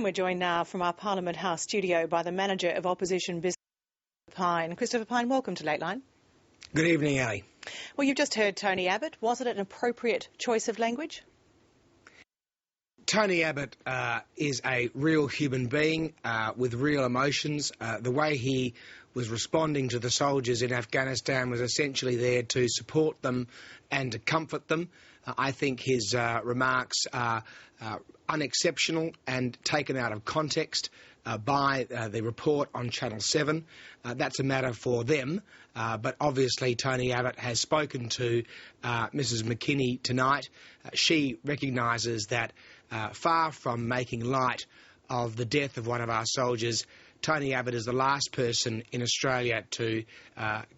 And we're joined now from our Parliament House studio by the Manager of Opposition Business Christopher Pyne. Christopher Pyne, welcome to Lateline. Good evening, Ali. Well, you've just heard Tony Abbott. Was it an appropriate choice of language? Tony Abbott is a real human being with real emotions. The way he was responding to the soldiers in Afghanistan was essentially there to support them and to comfort them. I think his remarks are unexceptional and taken out of context by the report on Channel 7. That's a matter for them, but obviously Tony Abbott has spoken to Mrs McKinney tonight. She recognises that far from making light of the death of one of our soldiers, Tony Abbott is the last person in Australia to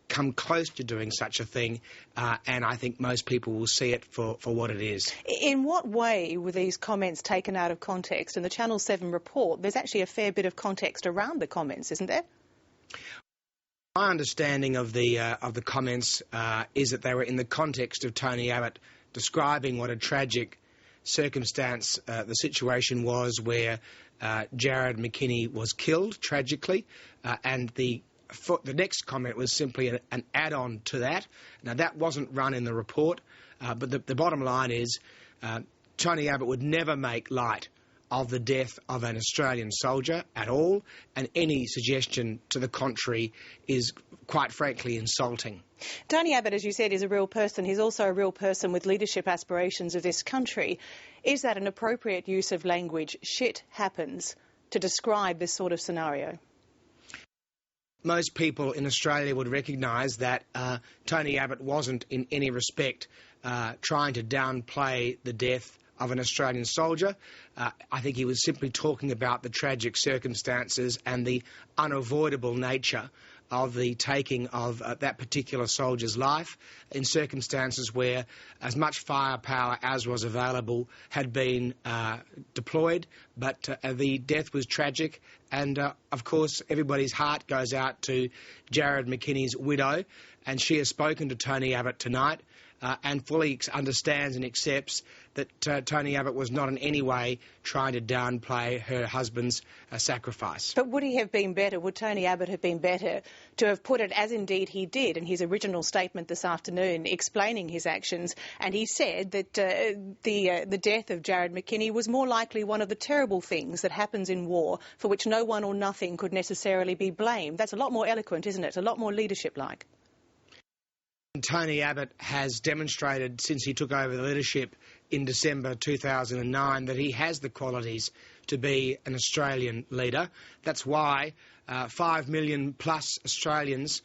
come close to doing such a thing, and I think most people will see it for what it is. In what way were these comments taken out of context? In the Channel 7 report, there's actually a fair bit of context around the comments, isn't there? My understanding of the comments is that they were in the context of Tony Abbott describing what a tragic circumstance the situation was where Jared McKinney was killed tragically, and the next comment was simply an add-on to that. Now, that wasn't run in the report, but the bottom line is Tony Abbott would never make light of the death of an Australian soldier at all, and any suggestion to the contrary is, quite frankly, insulting. Tony Abbott, as you said, is a real person. He's also a real person with leadership aspirations of this country. Is that an appropriate use of language, shit happens, to describe this sort of scenario? Most people in Australia would recognise that Tony Abbott wasn't in any respect trying to downplay the death of an Australian soldier. I think he was simply talking about the tragic circumstances and the unavoidable nature of the taking of that particular soldier's life in circumstances where as much firepower as was available had been deployed, but the death was tragic, and of course everybody's heart goes out to Jared McKinney's widow, and she has spoken to Tony Abbott tonight and fully understands and accepts that Tony Abbott was not in any way trying to downplay her husband's sacrifice. But would he have been better, would Tony Abbott have been better to have put it, as indeed he did in his original statement this afternoon, explaining his actions, and he said that the death of Jared McKinney was more likely one of the terrible things that happens in war for which no one or nothing could necessarily be blamed. That's a lot more eloquent, isn't it? A lot more leadership-like. Tony Abbott has demonstrated since he took over the leadership in December 2009 that he has the qualities to be an Australian leader. That's why 5 million plus Australians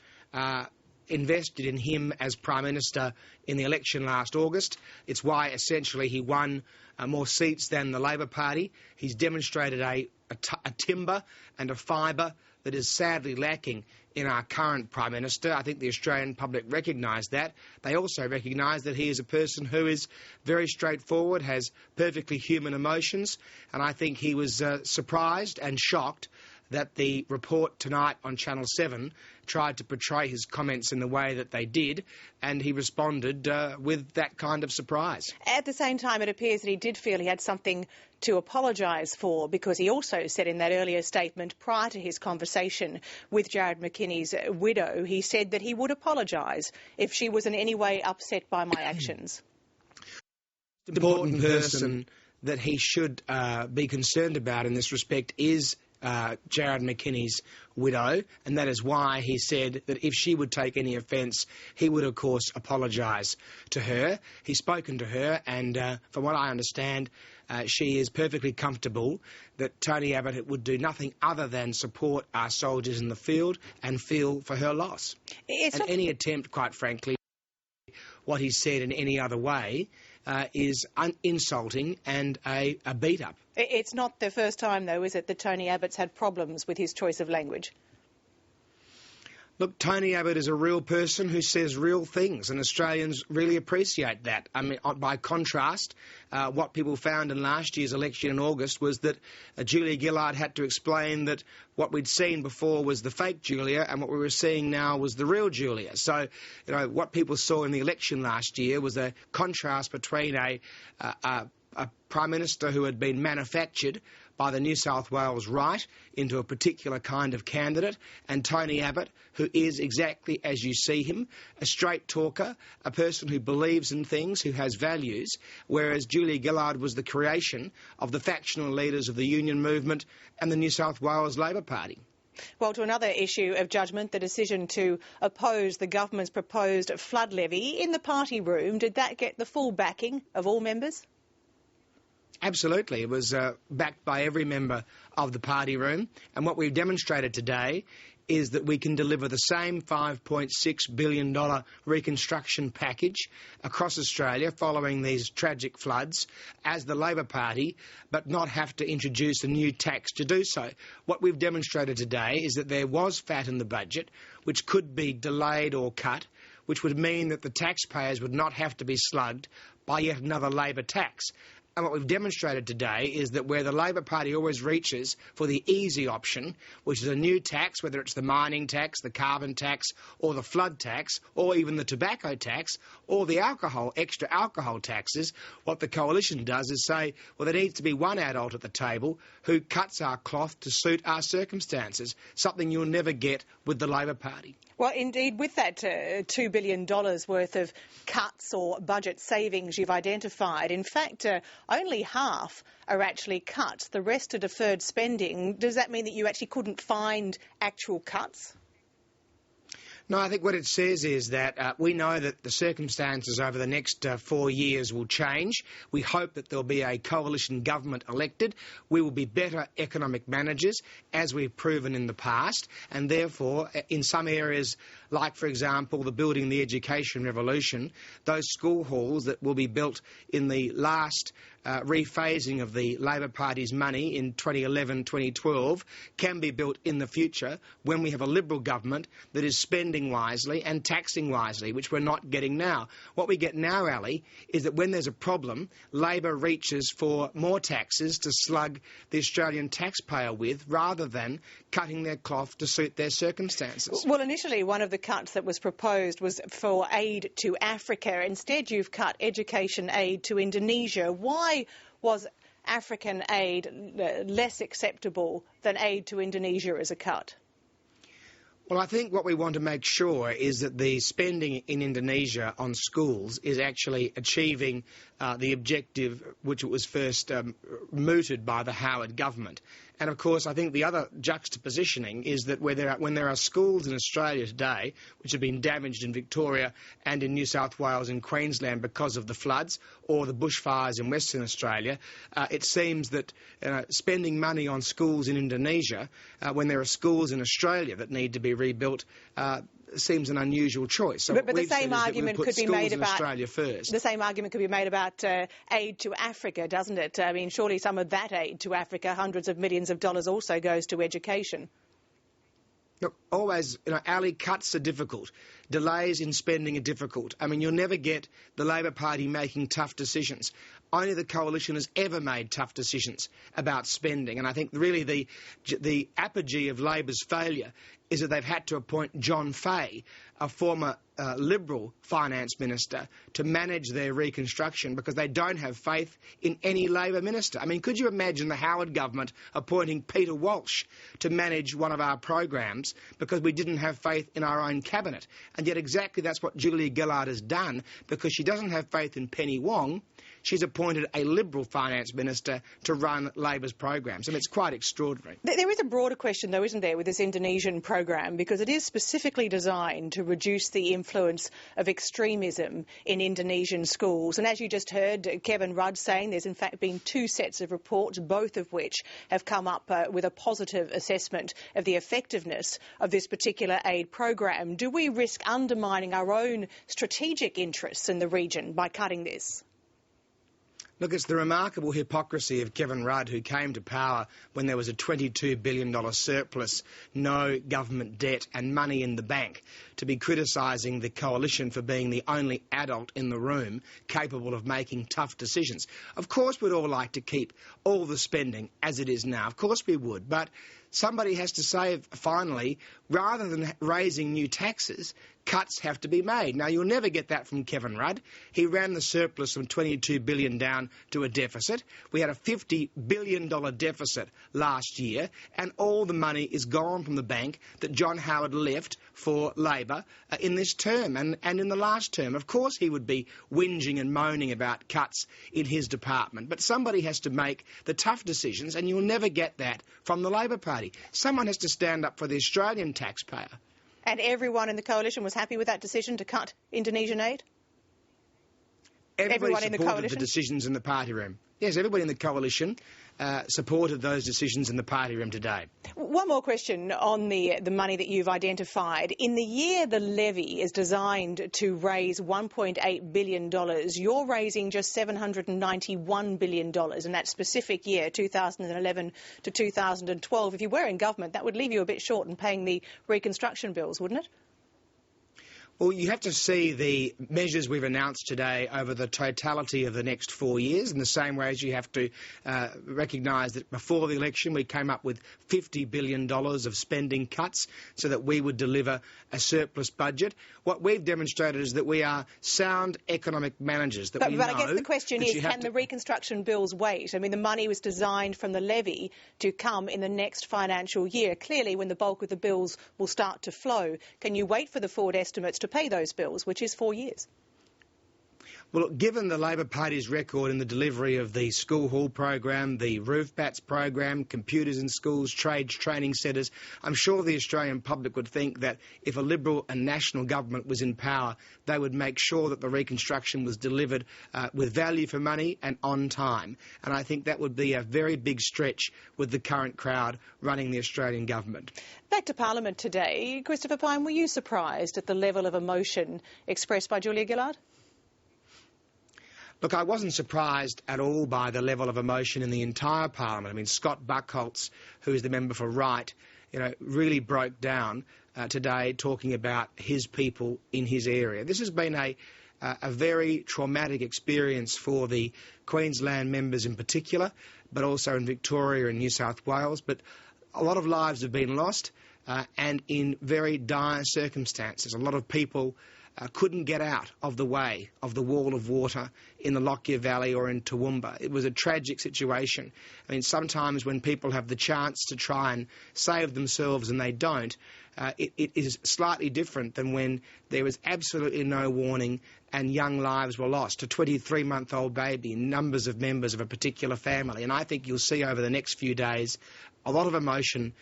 invested in him as Prime Minister in the election last August. It's why essentially he won more seats than the Labor Party. He's demonstrated a timber and a fibre that is sadly lacking in our current Prime Minister. I think the Australian public recognise that. They also recognise that he is a person who is very straightforward, has perfectly human emotions, and I think he was surprised and shocked that the report tonight on Channel 7 tried to portray his comments in the way that they did, and he responded with that kind of surprise. At the same time, it appears that he did feel he had something to apologise for, because he also said in that earlier statement prior to his conversation with Jared McKinney's widow, he said that he would apologise if she was in any way upset by my actions. The important person that he should be concerned about in this respect is Jared McKinney's widow, and that is why he said that if she would take any offence, he would, of course, apologise to her. He's spoken to her, and from what I understand, she is perfectly comfortable that Tony Abbott would do nothing other than support our soldiers in the field and feel for her loss. Any attempt, quite frankly, what he said in any other way is insulting and a beat-up. It's not the first time, though, is it, that Tony Abbott's had problems with his choice of language? Look, Tony Abbott is a real person who says real things, and Australians really appreciate that. I mean, by contrast, what people found in last year's election in August was that Julia Gillard had to explain that what we'd seen before was the fake Julia, and what we were seeing now was the real Julia. So, you know, what people saw in the election last year was a contrast between a Prime Minister who had been manufactured by the New South Wales right into a particular kind of candidate, and Tony Abbott, who is exactly as you see him, a straight talker, a person who believes in things, who has values, whereas Julia Gillard was the creation of the factional leaders of the union movement and the New South Wales Labor Party. Well, to another issue of judgment, the decision to oppose the government's proposed flood levy. In the party room, did that get the full backing of all members? Absolutely. It was backed by every member of the party room. And what we've demonstrated today is that we can deliver the same $5.6 billion reconstruction package across Australia following these tragic floods as the Labor Party, but not have to introduce a new tax to do so. What we've demonstrated today is that there was fat in the budget, which could be delayed or cut, which would mean that the taxpayers would not have to be slugged by yet another Labor tax. And what we've demonstrated today is that where the Labor Party always reaches for the easy option, which is a new tax, whether it's the mining tax, the carbon tax, or the flood tax, or even the tobacco tax, or the extra alcohol taxes, what the coalition does is say, well, there needs to be one adult at the table who cuts our cloth to suit our circumstances, something you'll never get with the Labor Party. Well, indeed, with that $2 billion worth of cuts or budget savings you've identified, in fact, only half are actually cut. The rest are deferred spending. Does that mean that you actually couldn't find actual cuts? No, I think what it says is that we know that the circumstances over the next 4 years will change. We hope that there'll be a coalition government elected. We will be better economic managers, as we've proven in the past, and therefore, in some areas, like, for example, the Building the Education Revolution, those school halls that will be built in the last rephasing of the Labor Party's money in 2011-2012 can be built in the future when we have a Liberal government that is spending wisely and taxing wisely, which we're not getting now. What we get now, Ali, is that when there's a problem, Labor reaches for more taxes to slug the Australian taxpayer with, rather than cutting their cloth to suit their circumstances. Well, initially, one of the cuts that was proposed was for aid to Africa. Instead, you've cut education aid to Indonesia. Why was African aid less acceptable than aid to Indonesia as a cut? Well, I think what we want to make sure is that the spending in Indonesia on schools is actually achieving the objective which it was first mooted by the Howard government. And, of course, I think the other juxtapositioning is that when there are schools in Australia today which have been damaged in Victoria and in New South Wales and Queensland because of the floods or the bushfires in Western Australia, it seems that spending money on schools in Indonesia when there are schools in Australia that need to be rebuilt seems an unusual choice. So but the same argument could be made about Australia first. The same argument could be made about aid to Africa, doesn't it? I mean, surely some of that aid to Africa, hundreds of millions of dollars, also goes to education. Look, always, Ali, cuts are difficult. Delays in spending are difficult. I mean, you'll never get the Labor Party making tough decisions. Only the coalition has ever made tough decisions about spending. And I think really the apogee of Labor's failure is that they've had to appoint John Fay, a former Liberal finance minister, to manage their reconstruction because they don't have faith in any Labor minister. I mean, could you imagine the Howard government appointing Peter Walsh to manage one of our programs because we didn't have faith in our own cabinet? And yet exactly that's what Julia Gillard has done, because she doesn't have faith in Penny Wong. She's appointed a Liberal finance minister to run Labor's programs. I mean, it's quite extraordinary. There is a broader question, though, isn't there, with this Indonesian program, because it is specifically designed to reduce the influence of extremism in Indonesian schools. And as you just heard Kevin Rudd saying, there's in fact been 2 sets of reports, both of which have come up with a positive assessment of the effectiveness of this particular aid program. Do we risk undermining our own strategic interests in the region by cutting this? Look, it's the remarkable hypocrisy of Kevin Rudd, who came to power when there was a $22 billion surplus, no government debt and money in the bank, to be criticising the coalition for being the only adult in the room capable of making tough decisions. Of course we'd all like to keep all the spending as it is now. Of course we would. But somebody has to say, finally, rather than raising new taxes, cuts have to be made. Now, you'll never get that from Kevin Rudd. He ran the surplus from $22 billion down to a deficit. We had a $50 billion deficit last year, and all the money is gone from the bank that John Howard left for Labor in this term and in the last term. Of course he would be whinging and moaning about cuts in his department, but somebody has to make the tough decisions, and you'll never get that from the Labor Party. Someone has to stand up for the Australian taxpayer. And everyone in the coalition was happy with that decision to cut Indonesian aid? Everybody supported the decisions in the party room. Yes, everybody in the coalition supported those decisions in the party room today. One more question on the money that you've identified. In the year the levy is designed to raise $1.8 billion, you're raising just $791 billion in that specific year, 2011 to 2012. If you were in government, that would leave you a bit short in paying the reconstruction bills, wouldn't it? Well, you have to see the measures we've announced today over the totality of the next 4 years, in the same way as you have to recognise that before the election we came up with $50 billion of spending cuts so that we would deliver a surplus budget. What we've demonstrated is that we are sound economic managers. But I guess the question is, can the reconstruction bills wait? I mean, the money was designed from the levy to come in the next financial year. Clearly, when the bulk of the bills will start to flow, can you wait for the forward estimates to pay those bills, which is 4 years? Well, given the Labor Party's record in the delivery of the school hall program, the roof bats program, computers in schools, trades training centres, I'm sure the Australian public would think that if a Liberal and national government was in power, they would make sure that the reconstruction was delivered with value for money and on time. And I think that would be a very big stretch with the current crowd running the Australian government. Back to Parliament today. Christopher Pyne, were you surprised at the level of emotion expressed by Julia Gillard? Look, I wasn't surprised at all by the level of emotion in the entire Parliament. I mean, Scott Buckholz, who is the member for Wright, really broke down today talking about his people in his area. This has been a very traumatic experience for the Queensland members in particular, but also in Victoria and New South Wales. But a lot of lives have been lost and in very dire circumstances. A lot of people couldn't get out of the way of the wall of water in the Lockyer Valley or in Toowoomba. It was a tragic situation. I mean, sometimes when people have the chance to try and save themselves and they don't, it is slightly different than when there was absolutely no warning and young lives were lost. A 23-month-old baby, numbers of members of a particular family. And I think you'll see over the next few days a lot of emotion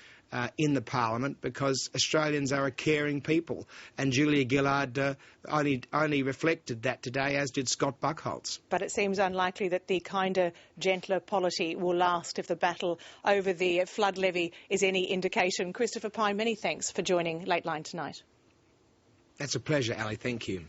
in the Parliament, because Australians are a caring people, and Julia Gillard only reflected that today, as did Scott Buckholz. But it seems unlikely that the kinder, gentler polity will last if the battle over the flood levy is any indication. Christopher Pyne, many thanks for joining Lateline tonight. That's a pleasure, Ali. Thank you.